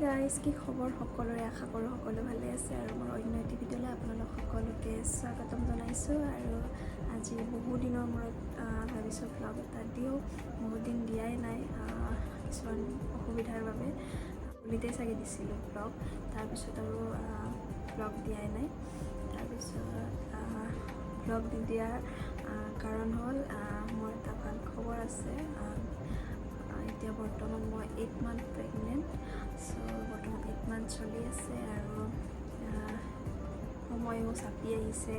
Guys, কি খবৰ সকলোৰে? আশা কৰোঁ সকলো ভালে আছে আৰু মোৰ অন্য এটি ভিডিঅ'লৈ আপোনালোক সকলোকে স্বাগতম জনাইছোঁ। আৰু আজি বহু দিনৰ মূৰত ভাবিছোঁ ভ্লগ এটা দিওঁ। বহুত দিন দিয়াই নাই, কিছুমান অসুবিধাৰ বাবে। হলিডে চাগে দিছিলোঁ ভ্লগ, তাৰপিছত আৰু ভ্লগ দিয়াই নাই। তাৰপিছত ভ্লগ নিদিয়াৰ কাৰণ হ'ল মোৰ এটা ভাল খবৰ আছে। এতিয়া বৰ্তমান মই 8 মান্থ প্ৰেগনেণ্ট। চ' বৰ্তমান 8 মান্থ চলি আছে আৰু সময়ো চাপি আহিছে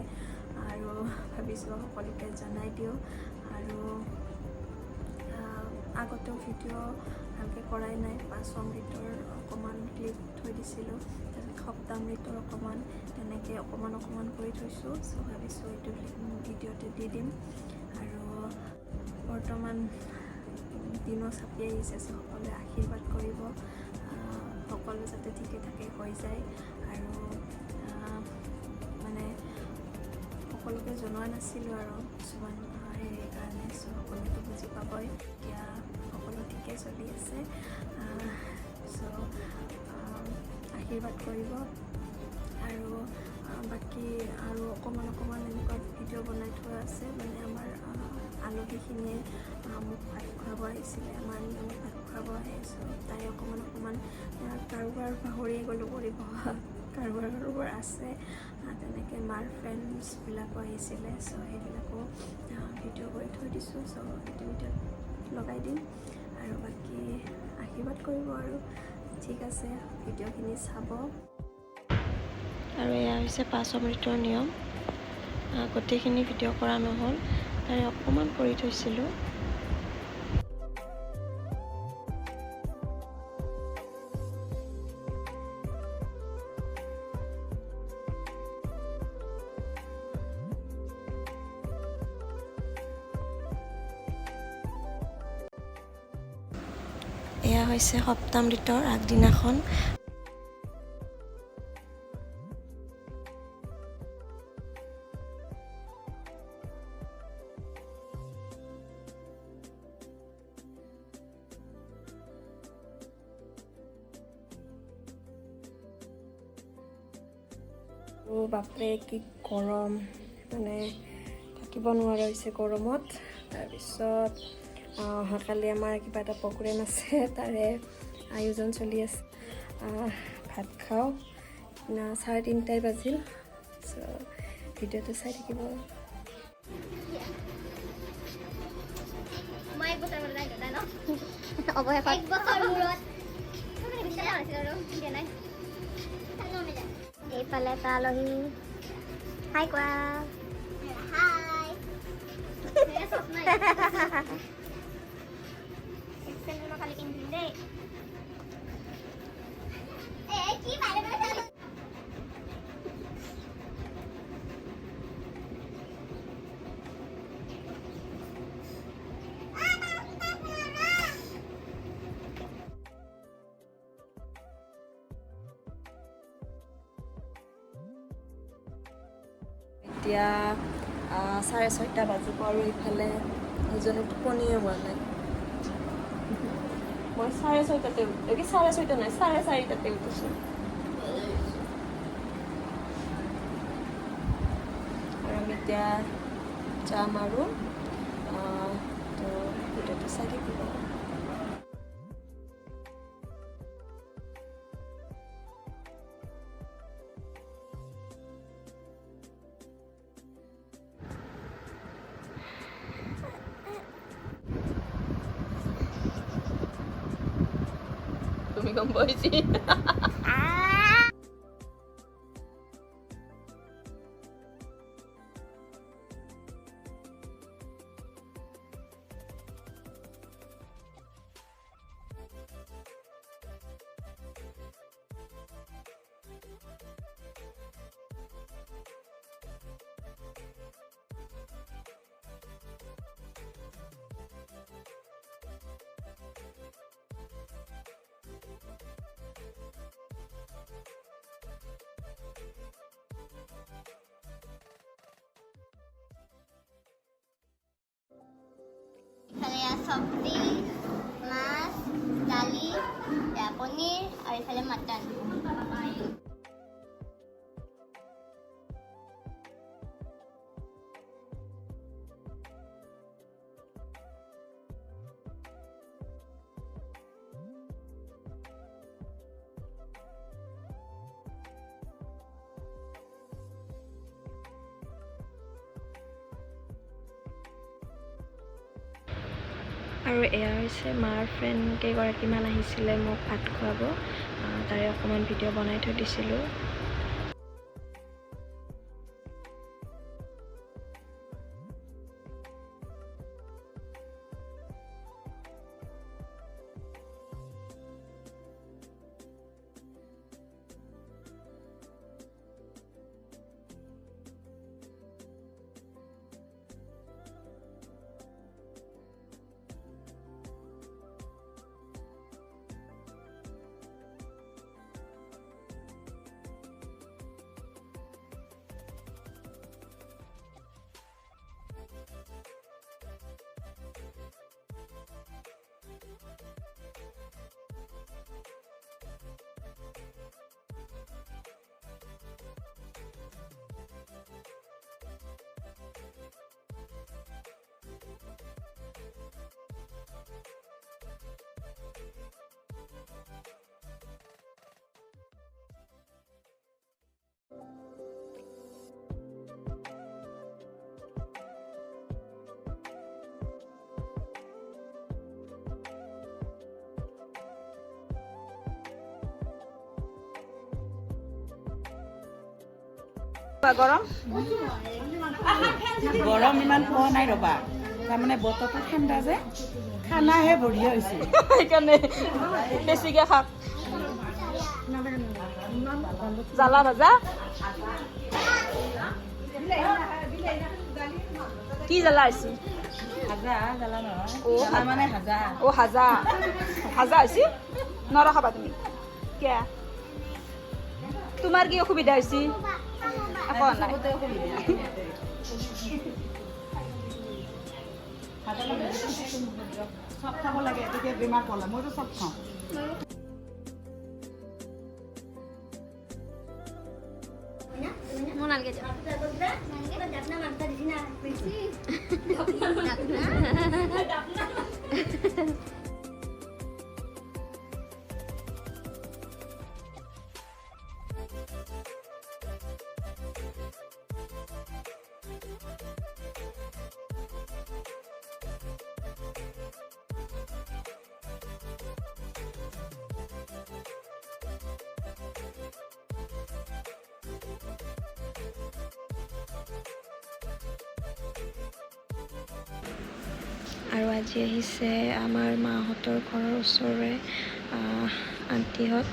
আৰু ভাবিছোঁ সকলোকে জনাই দিওঁ। আৰু আগতেও ভিডিঅ' ভালকৈ কৰাই নাই। 5 অমৃতৰ অকণমান ক্লিপ থৈ দিছিলোঁ, তাৰপিছত সপ্তামৃতৰ অকণমান তেনেকৈ অকণমান কৰি থৈছোঁ। চ' ভাবিছোঁ এইটো ভিডিঅ'তে দি দিম। আৰু বৰ্তমান দিনো চাপি আহিছে, চ' সকলোৱে আশীৰ্বাদ কৰিব, সকলো যাতে ঠিকে থাকে হৈ যায়। আৰু মানে সকলোকে জনোৱা নাছিলোঁ আৰু কিছুমান হেৰিৰ কাৰণে, চ' সকলোৱেতো বুজি পাবই। এতিয়া সকলো ঠিকে চলি আছে, চ' আশীৰ্বাদ কৰিব। আৰু বাকী আৰু অকণমান এনেকুৱা ভিডিঅ' বনাই থোৱা আছে। মানে আমাৰ আলহীখিনিয়ে মোক ভাত খুৱাব আহিছিলে, আমাৰ নিয়মত ভাত খুৱাব আহে। চ' তাই অকণমান কাৰোবাৰ পাহৰিয়ে গ'লোঁ কৰিব, কাৰোবাৰ আছে। তেনেকৈ মাৰ ফ্ৰেণ্ডছবিলাকো আহিছিলে, চ' সেইবিলাকো ভিডিঅ' কৰি থৈ দিছোঁ। চ' সেইটো ভিডিঅ'ত লগাই দিম আৰু বাকী আশীৰ্বাদ কৰিব। আৰু ঠিক আছে, ভিডিঅ'খিনি চাব। আৰু এয়া হৈছে 5 অমৃতৰ নিয়ম। গোটেইখিনি ভিডিঅ' কৰা নহ'ল, তাৰে অকণমান কৰি থৈছিলোঁ। এয়া হৈছে সপ্তামৃতৰ আগদিনাখন। বাপৰে কি গৰম, মানে থাকিব নোৱাৰা হৈছে গৰমত। তাৰপিছত অহাকালি আমাৰ কিবা এটা প্ৰগ্ৰেম আছে, তাৰে আয়োজন চলি আছে। ভাত খাওঁ, 3:30 বাজিল। চ' ভিডিঅ'টো চাই থাকিব। এইফালে এটা আলহী। হাই কোৱা। খালি পিন্ধিম দেই। এতিয়া 6:30 বাজিব আৰু ইফালে ইজনে টোপনিয়ে হোৱা নাই। মই 6:30 উঠিছোঁ, 6:30 নাই 4:30 উঠিছোঁ। আৰু আমি এতিয়া যাম আৰু তো ভিডিঅ'টো চাই থাকিব। তুমি গম পাইছি? চব্জি, মাছ, দালি, পনীৰ আৰু এইফালে মাটন আৰু এয়া হৈছে মাৰ ফ্ৰেণ্ড কেইগৰাকীমান আহিছিলে মোক ভাত খুৱাব, তাৰে অকণমান ভিডিঅ' বনাই থৈ দিছিলোঁ। গৰম ইমান পোৱা নাই ৰবা, তাৰমানে বতৰটো ঠাণ্ডা যে খানাহে বঢ়িয়া হৈছে, সেইকাৰণে বেছিকে খাক। জ্বালা ভাজা কি জ্বালা হৈছে? হাজা জ্বালা নহয়, অ' জ্বালা মানে হাজা। অ' হাজা হাজা হৈছে নৰখাবা তুমি কিয়? তোমাৰ কি অসুবিধা হৈছে? একো নাই। চব খাব লাগে, তেতিয়া বেমাৰ পলে, মইতো চব খাওঁ। মোৰ নালগে যাব আৰু আজি আহিছে আমাৰ মাহঁতৰ ঘৰৰ ওচৰৰে আণ্টিহঁত।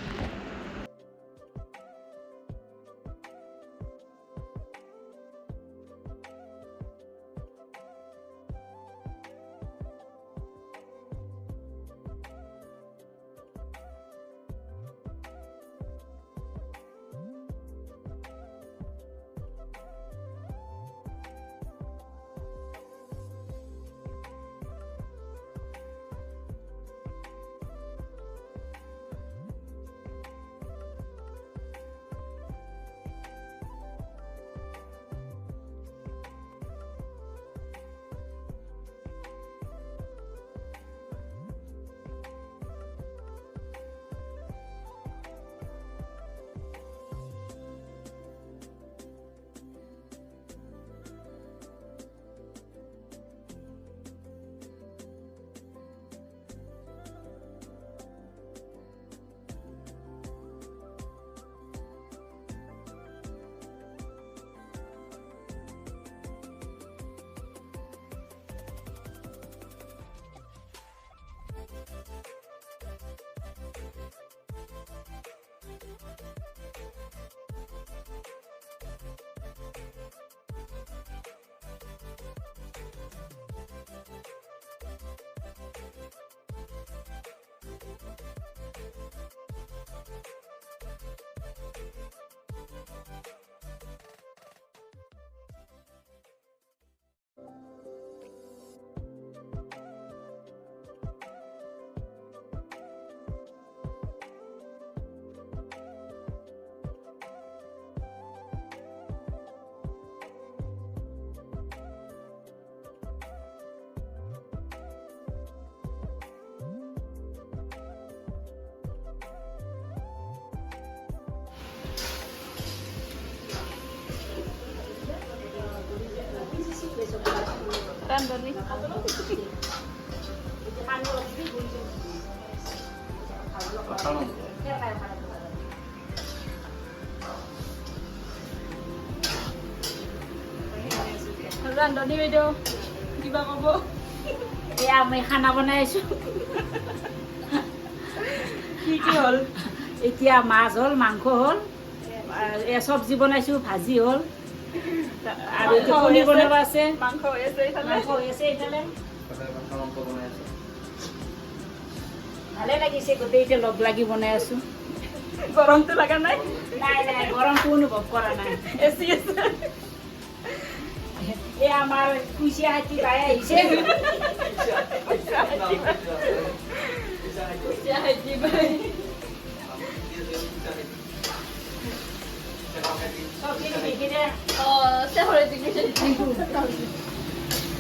ৰান্ধনি ৰান্ধনি বাইদেউ কিবা ক'ব এয়া মই খানা বনাই আছো কি কি হ'ল এতিয়া মাছ হ'ল মাংস হ'ল চব্জি বনাইছো ভাজি হ'ল আৰু এতিয়া কণী বনাব আছে মাংস হৈ আছে এইফালে মাংস হৈ আছে এইফালে ভালে লাগিছে গোটেইটা লগ লাগি বনাই আছো গৰমটো লগা নাই নাই নাই গৰমটো অনুভৱ কৰা নাই এচি আছে এই আমাৰ কুচিয়া হাতী বাই আহিছে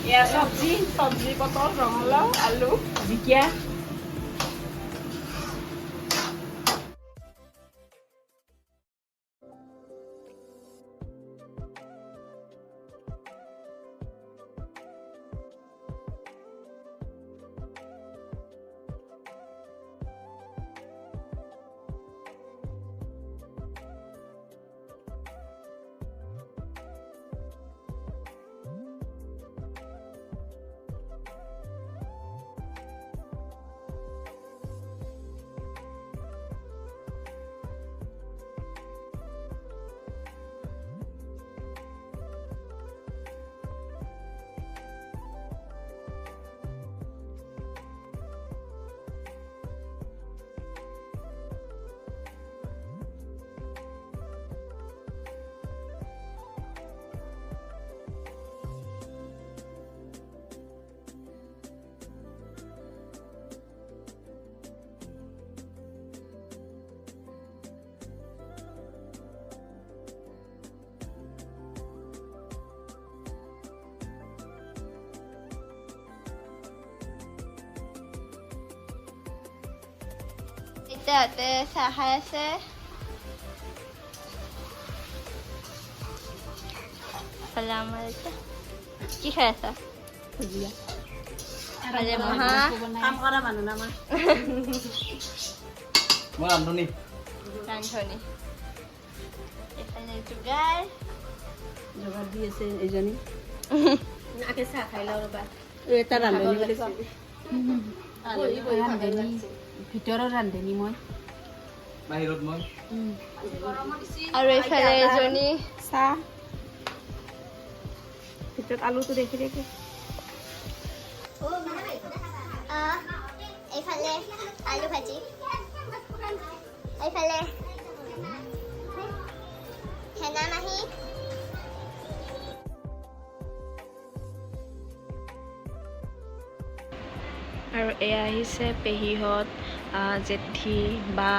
এয়া চব্জি চব্জি পটল ৰঙালাও আলু জিকা এতিয়াতে চাহ খাই আছে আমাৰ এতিয়া কি খাই আছা ভালে মহা কাম কৰা মানুহ না আমাৰ মই ৰান্ধনি ৰান্ধনি এইফালে যোগাৰ যোগাৰ দি আছে এজনী আগে চাহ খাই লওঁ ৰ'বা এটা ৰান্ধনি ৰান্ধনি ভিতৰৰ ৰান্ধনি মই বাহিৰত মই আৰু এইফালে এজনী চাহ ভিতৰত আলুটো দেখি দেখি এইফালে আলু ভাজি এইফালে হেনা মাহী আৰু এয়া আহিছে পেহীহঁত জেঠী বা